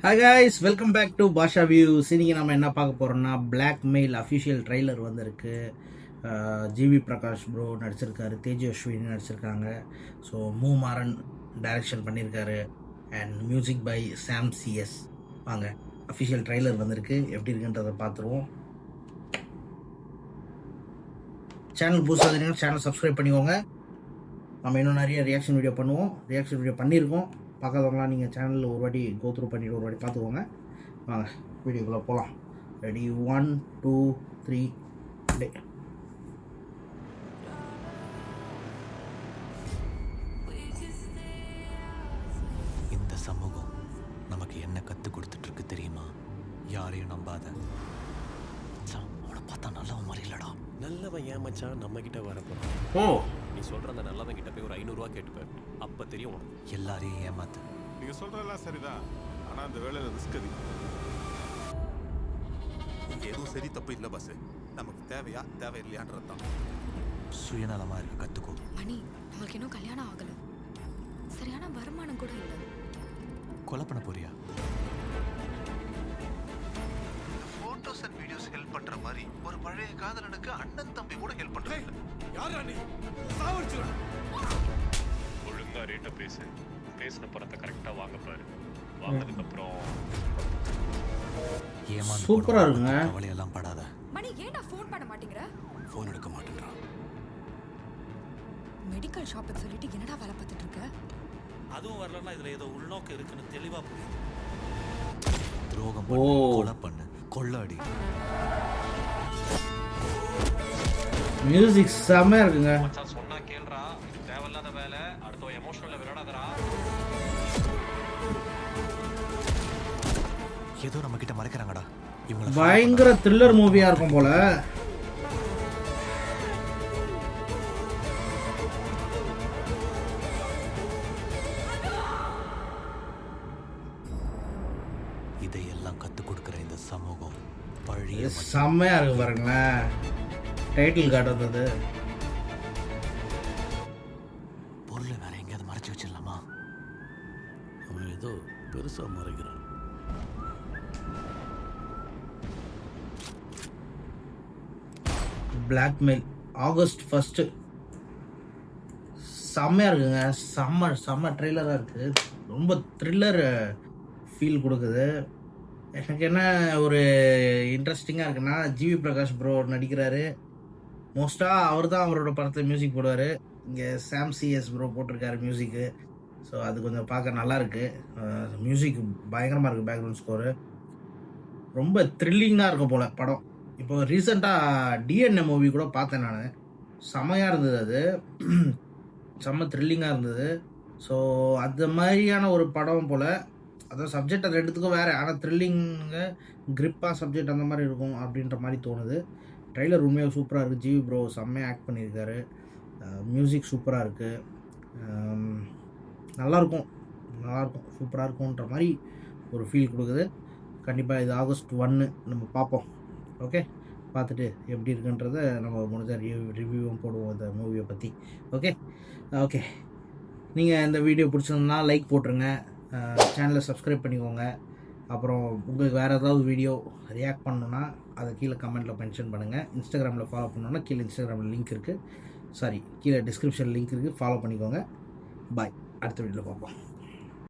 Hi guys, welcome back to Basha views. இன்னைக்கு நம்ம என்ன பார்க்க போகிறோம்னா, பிளாக்மெயில் அஃபிஷியல் ட்ரெய்லர் வந்திருக்கு. ஜிவி பிரகாஷ் ப்ரோ நடிச்சிருக்காரு, தேஜஸ்வினி நடிச்சிருக்காங்க. ஸோ மூமாறன் டைரக்ஷன் பண்ணியிருக்காரு and music by Sam CS. வாங்க, அஃபிஷியல் ட்ரெய்லர் வந்திருக்கு, எப்படி இருக்குன்றதை பார்த்துருவோம். சேனல் புதுசாக இருந்தீங்கன்னா சேனல் சப்ஸ்கிரைப் பண்ணிக்கோங்க. நம்ம இன்னும் நிறைய ரியாக்ஷன் வீடியோ பண்ணுவோம். ரியாக்ஷன் வீடியோ பண்ணியிருக்கோம். பார்க்காதவங்களாம் நீங்கள் சேனலில் ஒரு வாட்டி கோத்ரூ பண்ணிவிட்டு ஒரு வாட்டி பார்த்துக்கோங்க. வாங்க வீடியோக்குள்ளே போகலாம். ரெடி, 1 2 3 டே. இந்த சமூகம் நமக்கு என்ன கற்றுக் கொடுத்துட்ருக்கு தெரியுமா? யாரையும் நம்பாத. அவனை பார்த்தா நல்லவன் மாதிரி இல்லடா. நல்லவன் ஏமாச்சான் நம்ம கிட்ட வரப்போறான். ஓ, நீ சொல்ற அந்த நல்லவன் கிட்ட போய் ஒரு 500 ரூபா கேட்டுப்பாரு, அப்ப தெரியும் உனக்கு. எல்லாரையும் ஏமாத்து. நீங்க சொல்றதெல்லாம் சரிதான், ஆனா அந்த வேலையில ரிஸ்க் அதிகம். இங்க எதுவும் சரி தப்பு இல்லை பஸ். நமக்கு தேவையா தேவையில்லையான்றது தான். சுயநலமா இருக்க கத்துக்கோ. மணி, நமக்கு இன்னும் கல்யாணம் ஆகல, சரியான வருமானம் கூட இல்லை. கொலை பண்ண போறியா? போட்டோஸ் அண்ட் வீடியோஸ் ஹெல்ப் பண்ற மாதிரி ஒரு பழைய காதலனுக்கு அண்ணன் தம்பி கூட ஹெல்ப் பண்றாங்க. யாரா நீ? சாவடிச்சுடா. ஒழுங்கா ரேட்டை பேசு. பேசின பணத்தை கரெக்டாக வாங்க பாரு. வாங்கினதுக்கு அப்புறம் சூப்பரா இருக்குங்க. கவலையெல்லாம் படாத. மணி, ஏன்டா ஃபோன் பண்ண மாட்டேங்கிற? ஃபோன் எடுக்க மாட்டேன்றான். மெடிக்கல் ஷாப்னு சொல்லிட்டு என்னடா வேலை பார்த்துட்டு இருக்க? அதுவும் வரலன்னா இதுல ஏதோ உள்நோக்கம் இருக்குன்னு தெளிவா புரியுது. துரோகம் பண்ணு, கொலை பண்ணு, கொள்ளடி. மியூசிக் செம்மையா இருக்குங்க. மச்சான் சொன்னா கேளுடா, இது தேவையில்லாத வேலை. அடுத்த எமோஷனல்ல விளையாடாதடா. ஏதோ நம்ம கிட்ட மறைக்கிறாங்கடா. இவங்க பயங்கர த்ரில்லர் மூவியா இருக்கும் போல. இதையெல்லாம் கத்துக் கொடுக்கிற இந்த சமூகம் பழைய செம்மையா இருக்கு பாருங்களேன். டைட்டில் கார்டு வந்தது. பொருளை வேற எங்கேயாவது மறைச்சு வச்சிடலாமா? அவன் ஏதோ பெருசா மறைக்கிறான். பிளாக்மெயில் ஆகஸ்ட் 1 செம்மையா இருக்குங்க. செம்ம ட்ரெய்லராக இருக்குது. ரொம்ப த்ரில்லர் ஃபீல் கொடுக்குது. எனக்கு என்ன ஒரு இன்ட்ரெஸ்டிங்காக இருக்குன்னா, ஜிவி பிரகாஷ் ப்ரோ நடிக்கிறாரு. மோஸ்ட்டாக அவர் தான் அவரோட படத்தில் மியூசிக் போடுவார். இங்கே சாம் சிஎஸ் ப்ரோ போட்டிருக்காரு மியூசிக்கு. ஸோ அது கொஞ்சம் பார்க்க நல்லாயிருக்கு. மியூசிக் பயங்கரமாக இருக்குது. பேக்ரவுண்ட் ஸ்கோரு ரொம்ப த்ரில்லிங்காக இருக்கும் போல் படம். இப்போ ரீசெண்டாக டிஎன்ஏ மூவி கூட பார்த்தேன் நான். செம்மையாக இருந்தது. அது செம்ம த்ரில்லிங்காக இருந்தது. ஸோ அந்த மாதிரியான ஒரு படம் போல். அதான் சப்ஜெக்ட் அது ரெண்டுத்துக்கும் வேறு, ஆனால் த்ரில்லிங்க கிரிப்பாக சப்ஜெக்ட் அந்த மாதிரி இருக்கும் அப்படின்ற மாதிரி தோணுது. ட்ரெய்லர் உண்மையாக சூப்பராக இருக்குது. ஜிவி ப்ரோ செம்மையாக ஆக்ட் பண்ணியிருக்காரு. மியூசிக் சூப்பராக இருக்குது. நல்லாயிருக்கும், சூப்பராக இருக்கும்ன்ற மாதிரி ஒரு ஃபீல் கொடுக்குது. கண்டிப்பாக இது ஆகஸ்ட் 1 நம்ம பார்ப்போம். ஓகே, பார்த்துட்டு எப்படி இருக்குன்றதை நம்ம முடிஞ்ச ரிவ்யூவும் போடுவோம் இந்த மூவியை பற்றி. ஓகே, நீங்கள் இந்த வீடியோ பிடிச்சிருந்தா லைக் போட்டுருங்க. சேனலை சப்ஸ்கிரைப் பண்ணிக்கோங்க. அப்புறம் உங்களுக்கு வேறு ஏதாவது வீடியோ ரியாக்ட் பண்ணணுன்னா அதை கீழே கமெண்ட்டில் மென்ஷன் பண்ணுங்கள். இன்ஸ்டாகிராமில் ஃபாலோ பண்ணணுன்னா கீழே இன்ஸ்டாகிராமில் லிங்க் இருக்குது. கீழே டிஸ்கிரிப்ஷன் லிங்க் இருக்குது, ஃபாலோ பண்ணிக்கோங்க. பாய், அடுத்த வீடியோவில் பார்ப்போம்.